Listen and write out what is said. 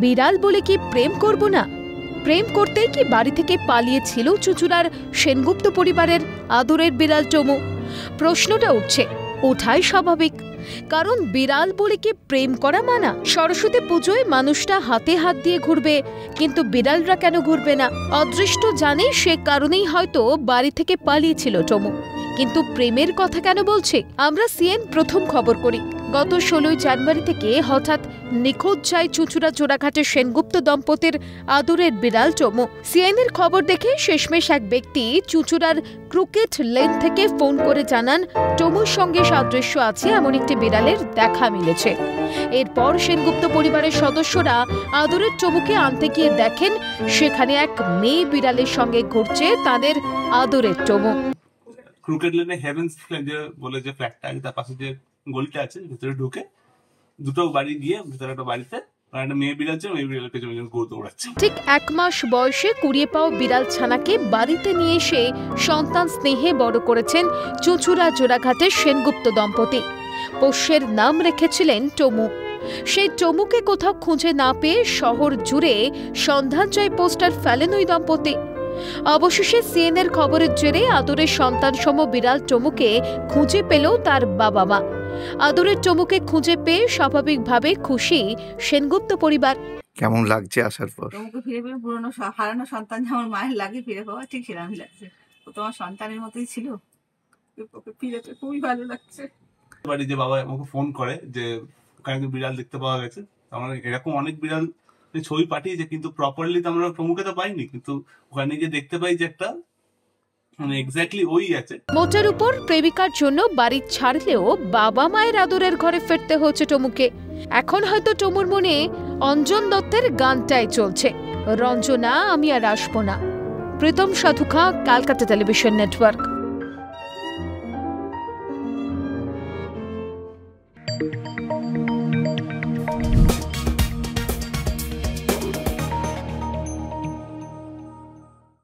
বিড়াল বলে কি প্রেম করব না? প্রেম করতেই কি বাড়ি থেকে পালিয়েছিল চুঁচুড়ার সেনগুপ্ত পরিবারের আদরের বিড়াল টমু? প্রশ্নটা উঠছে, ওঠাই স্বাভাবিক, কারণ বিড়াল বলে কি প্রেম করা মানা? সরস্বতী পুজোয় মানুষটা হাতে হাত দিয়ে ঘুরবে, কিন্তু বিড়ালরা কেন ঘুরবে না? অদৃষ্ট জানে, সে কারণেই হয়তো বাড়ি থেকে পালিয়েছিল টমু। কিন্তু প্রেমের কথা কেন বলছে? আমরা সিএন প্রথম খবর করি। গত 16 জানুয়ারি থেকে হঠাৎ নিখোঁজ যায় চুঁচুড়া জোড়াঘাটের সেনগুপ্ত দম্পতির আদরের বিড়াল টমু। সিএনের খবর দেখে শেষমেশ এক ব্যক্তি চুঁচুড়ার ক্রিকেট লেন থেকে ফোন করে জানান টমুর সঙ্গে সাদৃশ্য আছে এমন একটি বিড়ালের দেখা মিলেছে। এরপর সেনগুপ্ত পরিবারের সদস্যরা আদরের টমুকে আনতে গিয়ে দেখেন সেখানে এক মেয়ে বিড়ালের সঙ্গে ঘুরছে তাদের আদরের টমু। ক্রিকেট লেনে হেভেন্স বলে যে ফ্ল্যাটটা আছে, তার পাশে যে গলিটা আছে, ভিতরে ঢুকে দুটো বাড়ি গিয়ে ভিতরে একটা বাড়িতে একটা মেয়ে বিড়াল আছে, মেয়ে বিড়ালের পেছনে দৌড়াচ্ছে। ঠিক 1 মাস বয়সে কুড়িয়ে পাওয়া বিড়াল ছানাকে বাড়িতে নিয়ে এসে সন্তান স্নেহে বড় করেছেন চুঁচুড়া জোড়াঘাটের সেনগুপ্ত দম্পতি। পোষ্যের নাম রেখেছিলেন টমু। সেই টমুকে কোথাও খুঁজে না পেয়ে শহর জুড়ে সন্ধান চাই পোস্টার ফেলেন ওই দম্পতি। অবশেষে সিএনের খবরের জেরে আদরের সন্তানসম বিড়াল টমুকে খুঁজে পেল তার বাবা মা। আদরের টমুকে খুঁজে পেয়ে স্বাভাবিকভাবে খুশি সেনগুপ্ত পরিবার। কেমন লাগছে আসার পর? টমুকে ফিরে পেয়ে পুরনো হারানো সন্তান যেমন মায়ের লাগে ফিরে পাওয়া, ঠিক সেরকমই লাগছে। ও তোমার সন্তানের মতোই ছিল, ওকে ফিরে পেয়ে খুবই ভালো লাগছে। বাড়ি যে বাবা আমাকে ফোন করে যে ওখানে বিড়াল দেখতে পাওয়া গেছে, আমার এরকম অনেক বিড়াল ছবি পাঠিয়েছে, কিন্তু প্রপারলি তো আমরা টমুকে তো পাইনি, কিন্তু ওখানে গিয়ে দেখতে পাই যে একটা মানে এক্স্যাক্টলি ওই আছে। মোটের উপর প্রেমিকার জন্য বাড়ি ছাড়লেও বাবা মায়ের আদরের ঘরে ফিরতে হচ্ছে টমুকে। এখন হয়তো টমুর মনে অঞ্জন দত্তের গানটাই চলছে, রঞ্জনা আমি আর আসবো না। Pritam Sadhukha, Calcutta television network.